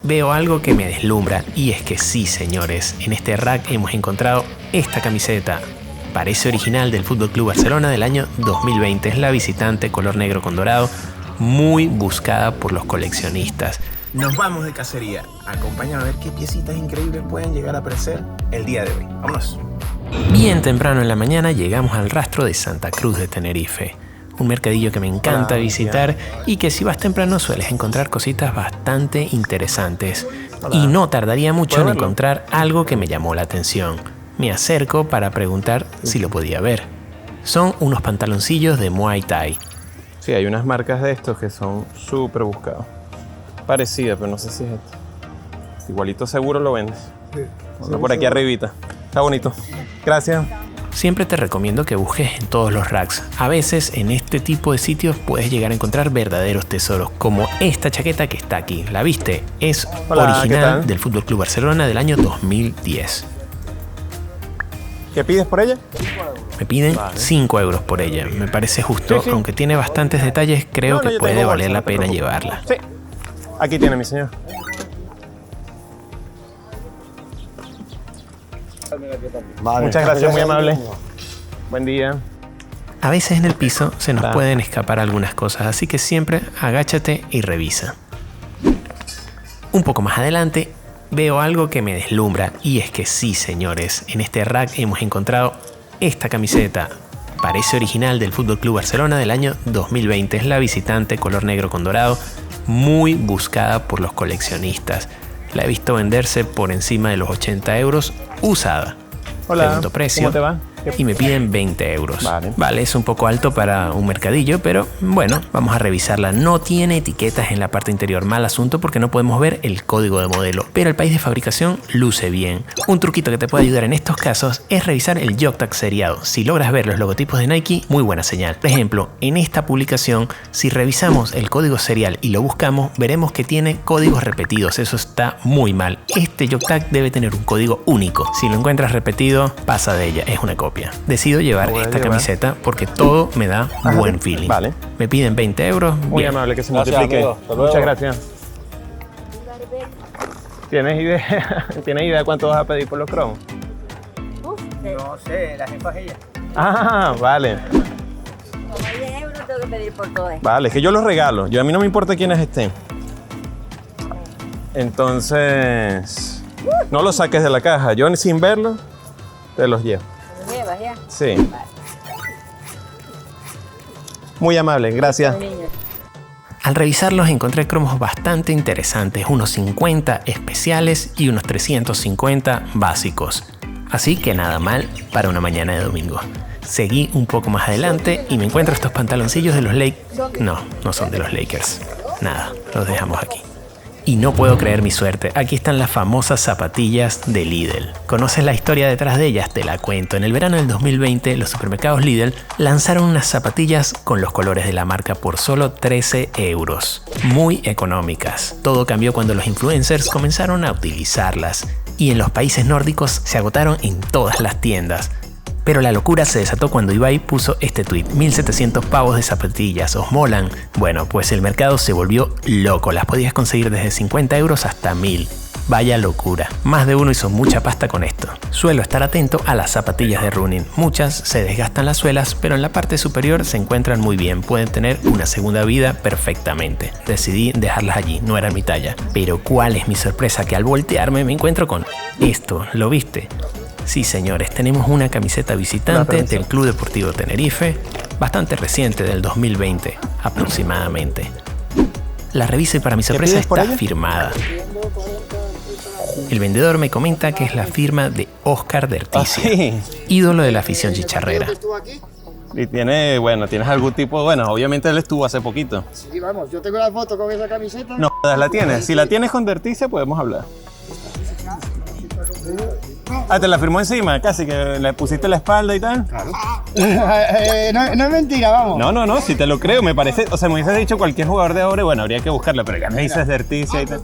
veo algo que me deslumbra. Y es que sí, señores, en este rack hemos encontrado esta camiseta. Parece original del FC Barcelona del año 2020. Es la visitante color negro con dorado, muy buscada por los coleccionistas. Nos vamos de cacería. Acompáñame a ver qué piecitas increíbles pueden llegar a aparecer el día de hoy. Vámonos. Bien temprano en la mañana llegamos al rastro de Santa Cruz de Tenerife. Un mercadillo que me encanta visitar y que si vas temprano sueles encontrar cositas bastante interesantes. Y no tardaría mucho en encontrar algo que me llamó la atención. Me acerco para preguntar si lo podía ver. Son unos pantaloncillos de Muay Thai. Sí, hay unas marcas de estos que son súper buscados. Parecida, pero no sé si es esto. Igualito seguro lo vendes. Sí, por aquí arribita. Está bonito. Gracias. Siempre te recomiendo que busques en todos los racks. A veces en este tipo de sitios puedes llegar a encontrar verdaderos tesoros, como esta chaqueta que está aquí. ¿La viste? Es original del FC Barcelona del año 2010. ¿Qué pides por ella? Me piden 5 euros por ella. Me parece justo, sí. Aunque tiene bastantes detalles, creo que puede valer la pena llevarla. Sí. Aquí tiene, mi señor. Vale. Muchas gracias, muy amable. Buen día. A veces en el piso se nos pueden escapar algunas cosas, así que siempre agáchate y revisa. Un poco más adelante veo algo que me deslumbra, y es que sí, señores, en este rack hemos encontrado esta camiseta. Parece original del FC Barcelona del año 2020. Es la visitante color negro con dorado, muy buscada por los coleccionistas. La he visto venderse por encima de los 80 euros usada. Hola, pregunto precio, ¿cómo te va? Y me piden 20 euros. Vale, es un poco alto para un mercadillo, pero bueno, vamos a revisarla. No tiene etiquetas en la parte interior. Mal asunto porque no podemos ver el código de modelo, pero el país de fabricación luce bien. Un truquito que te puede ayudar en estos casos es revisar el Jog-Tag seriado. Si logras ver los logotipos de Nike, muy buena señal. Por ejemplo, en esta publicación, si revisamos el código serial y lo buscamos, veremos que tiene códigos repetidos. Eso está muy mal. Este Jog-Tag debe tener un código único. Si lo encuentras repetido, pasa de ella. Es una copia. Decido llevar esta camiseta porque todo me da buen feeling. Vale. Me piden 20 euros. Muy amable, que se multiplique. Muchas gracias. ¿Tienes idea cuánto vas a pedir por los cromos? No sé, la jefa es ella. Ah, vale. Como 10 euros tengo que pedir por todo esto. Vale, es que yo los regalo. A mí no me importa quiénes estén. Entonces, no los saques de la caja. Yo sin verlos, te los llevo. ¿Los llevas ya? Sí. Vale. Muy amable, gracias. Al revisarlos encontré cromos bastante interesantes, unos 50 especiales y unos 350 básicos. Así que nada mal para una mañana de domingo. Seguí un poco más adelante y me encuentro estos pantaloncillos de los Lakers. No son de los Lakers. Nada, los dejamos aquí. Y no puedo creer mi suerte. Aquí están las famosas zapatillas de Lidl. ¿Conoces la historia detrás de ellas? Te la cuento. En el verano del 2020, los supermercados Lidl lanzaron unas zapatillas con los colores de la marca por solo 13 euros. Muy económicas. Todo cambió cuando los influencers comenzaron a utilizarlas. Y en los países nórdicos se agotaron en todas las tiendas. Pero la locura se desató cuando Ibai puso este tweet: 1700 pavos de zapatillas, ¿os molan? Bueno, pues el mercado se volvió loco, las podías conseguir desde 50 euros hasta 1000. Vaya locura, más de uno hizo mucha pasta con esto. Suelo estar atento a las zapatillas de running, muchas se desgastan las suelas, pero en la parte superior se encuentran muy bien, pueden tener una segunda vida perfectamente. Decidí dejarlas allí, no era mi talla. Pero ¿cuál es mi sorpresa? Que al voltearme me encuentro con esto, ¿lo viste? Sí, señores, tenemos una camiseta visitante del Club Deportivo Tenerife, bastante reciente, del 2020 aproximadamente. La revisé y para mi sorpresa está firmada. El vendedor me comenta que es la firma de Óscar Derticia, ídolo de la afición chicharrera. Y tienes algún tipo, obviamente él estuvo hace poquito. Sí, vamos, yo tengo la foto con esa camiseta. No, la tienes. Si la tienes con Derticia, podemos hablar. Ah, te la firmó encima, casi que le pusiste la espalda y tal. Claro. No es mentira, vamos. No, si te lo creo, me parece. O sea, me hubieses dicho cualquier jugador de ahora, habría que buscarla, pero ya me dices Derticia y tal.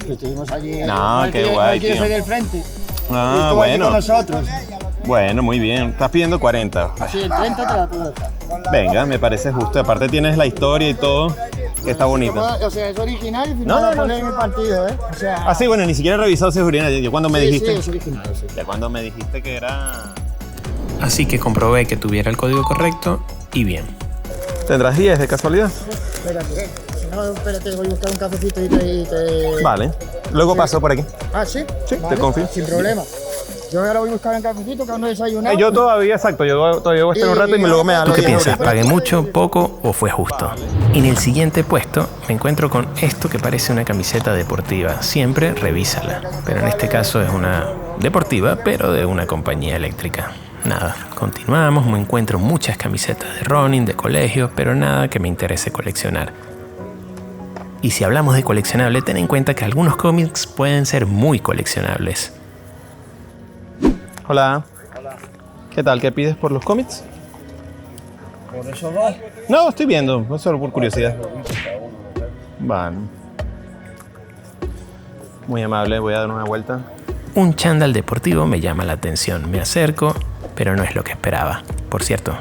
Estuvimos allí. No, qué guay, tío. Soy del frente. Ah, bueno. Con nosotros. Bueno, muy bien. Estás pidiendo 40. Sí, el 30 te la puedo dejar. Venga, me parece justo. Aparte tienes la historia y todo. que está bonita. O sea, es original y No, firmada no, en el partido, ¿eh? O sea... Ah, sí, bueno, ni siquiera he revisado si es original. Yo cuando me dijiste... Sí, es original, sí. Ya cuando me dijiste que era... Así que comprobé que tuviera el código correcto y bien. ¿Tendrás 10 de casualidad? Espérate, si no, espérate, voy a buscar un cafecito y te... Vale. Luego paso por aquí. Ah, ¿sí? Sí, te confío. Sin problema. Yo ahora voy a buscar un cafecito que aún no he desayunado. Yo todavía, exacto, yo todavía voy a estar un rato y luego me da ¿Tú los qué 10 piensas? euros. ¿Pagué mucho, poco o fue justo? En el siguiente puesto me encuentro con esto que parece una camiseta deportiva. Siempre revísala. Pero en este caso es una deportiva, pero de una compañía eléctrica. Nada, continuamos, me encuentro muchas camisetas de running, de colegio, pero nada que me interese coleccionar. Y si hablamos de coleccionable, ten en cuenta que algunos cómics pueden ser muy coleccionables. Hola. ¿Qué tal? ¿Qué pides por los cómics? ¿Por eso dos? No, estoy viendo, solo por curiosidad. Vale. Muy amable, voy a dar una vuelta. Un chándal deportivo me llama la atención, me acerco, pero no es lo que esperaba. Por cierto,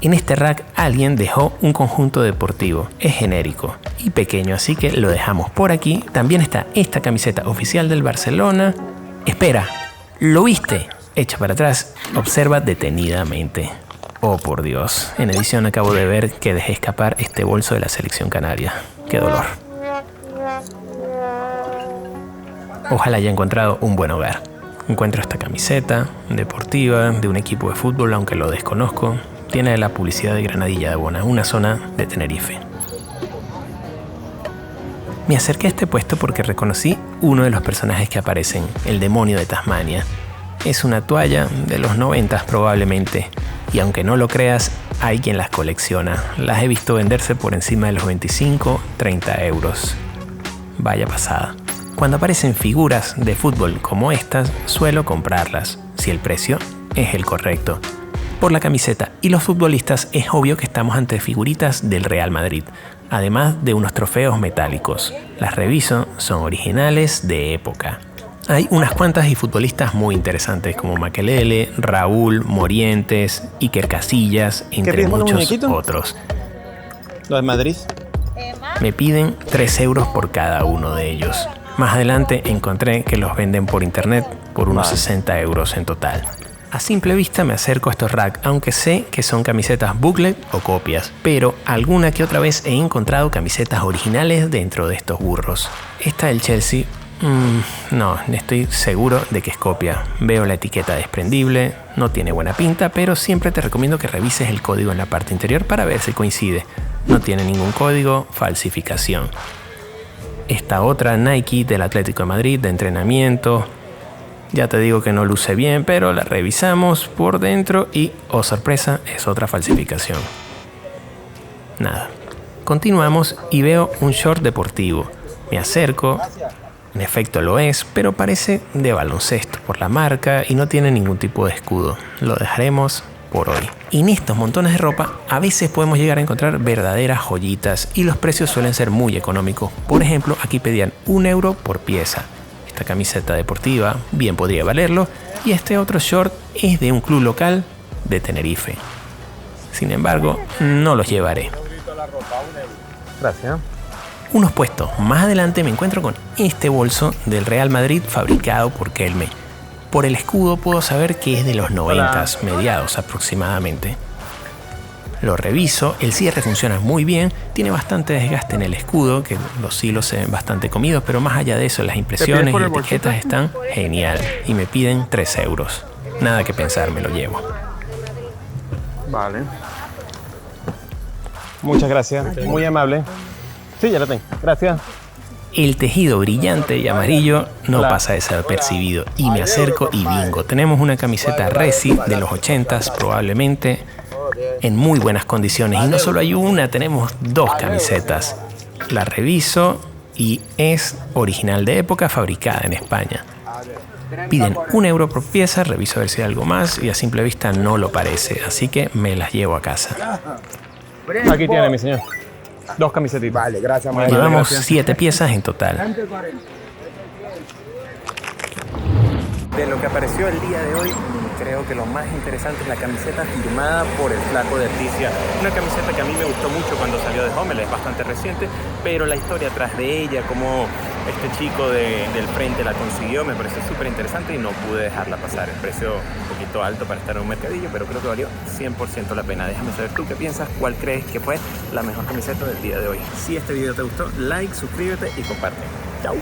en este rack alguien dejó un conjunto deportivo, es genérico y pequeño, así que lo dejamos por aquí. También está esta camiseta oficial del Barcelona. Espera, ¿lo viste? Echa para atrás, observa detenidamente. Oh, por Dios, en edición acabo de ver que dejé escapar este bolso de la selección canaria. ¡Qué dolor! Ojalá haya encontrado un buen hogar. Encuentro esta camiseta deportiva de un equipo de fútbol, aunque lo desconozco. Tiene la publicidad de Granadilla de Bona, una zona de Tenerife. Me acerqué a este puesto porque reconocí uno de los personajes que aparecen, el demonio de Tasmania. Es una toalla de los 90 probablemente, y aunque no lo creas, hay quien las colecciona. Las he visto venderse por encima de los 25-30 euros. Vaya pasada. Cuando aparecen figuras de fútbol como estas, suelo comprarlas, si el precio es el correcto. Por la camiseta y los futbolistas es obvio que estamos ante figuritas del Real Madrid, además de unos trofeos metálicos. Las reviso, son originales de época. Hay unas cuantas y futbolistas muy interesantes como Makelele, Raúl, Morientes, Iker Casillas, entre muchos otros. ¿Lo de Madrid? Me piden 3 euros por cada uno de ellos. Más adelante encontré que los venden por internet por unos 60 euros en total. A simple vista me acerco a estos racks, aunque sé que son camisetas booklet o copias, pero alguna que otra vez he encontrado camisetas originales dentro de estos burros. Esta del Chelsea, no, estoy seguro de que es copia. Veo la etiqueta desprendible, no tiene buena pinta, pero siempre te recomiendo que revises el código en la parte interior para ver si coincide. No tiene ningún código, falsificación. Esta otra Nike del Atlético de Madrid de entrenamiento. Ya te digo que no luce bien, pero la revisamos por dentro y, oh sorpresa, es otra falsificación. Nada. Continuamos y veo un short deportivo. Me acerco. En efecto lo es, pero parece de baloncesto por la marca y no tiene ningún tipo de escudo. Lo dejaremos por hoy. En estos montones de ropa a veces podemos llegar a encontrar verdaderas joyitas y los precios suelen ser muy económicos. Por ejemplo, aquí pedían 1 euro por pieza. Esta camiseta deportiva bien podría valerlo y este otro short es de un club local de Tenerife. Sin embargo, no los llevaré. Gracias. Unos puestos más adelante me encuentro con este bolso del Real Madrid fabricado por Kelme. Por el escudo puedo saber que es de los 90s, mediados aproximadamente. Lo reviso, el cierre funciona muy bien, tiene bastante desgaste en el escudo, que los hilos se ven bastante comidos, pero más allá de eso las impresiones y etiquetas están genial y me piden 3 euros. Nada que pensar, me lo llevo. Vale. Muchas gracias, muy amable. Sí, ya lo tengo, gracias. El tejido brillante y amarillo no pasa desapercibido y me acerco y bingo. Tenemos una camiseta Resi de los 80s probablemente en muy buenas condiciones y no solo hay una, tenemos 2 camisetas. La reviso y es original de época, fabricada en España. Piden 1 euro por pieza, reviso a ver si hay algo más y a simple vista no lo parece, así que me las llevo a casa. Aquí tiene, mi señor. 2 camisetitas. Vale, gracias. Llevamos 7 piezas en total. De lo que apareció el día de hoy, creo que lo más interesante es la camiseta firmada por el Flaco de Articia. Una camiseta que a mí me gustó mucho cuando salió de Hummel, es bastante reciente, pero la historia atrás de ella, como este chico del frente la consiguió, me pareció súper interesante y no pude dejarla pasar. El precio un poquito alto para estar en un mercadillo, pero creo que valió 100% la pena. Déjame saber tú qué piensas, cuál crees que fue la mejor camiseta del día de hoy. Si este video te gustó, like, suscríbete y comparte. ¡Chao!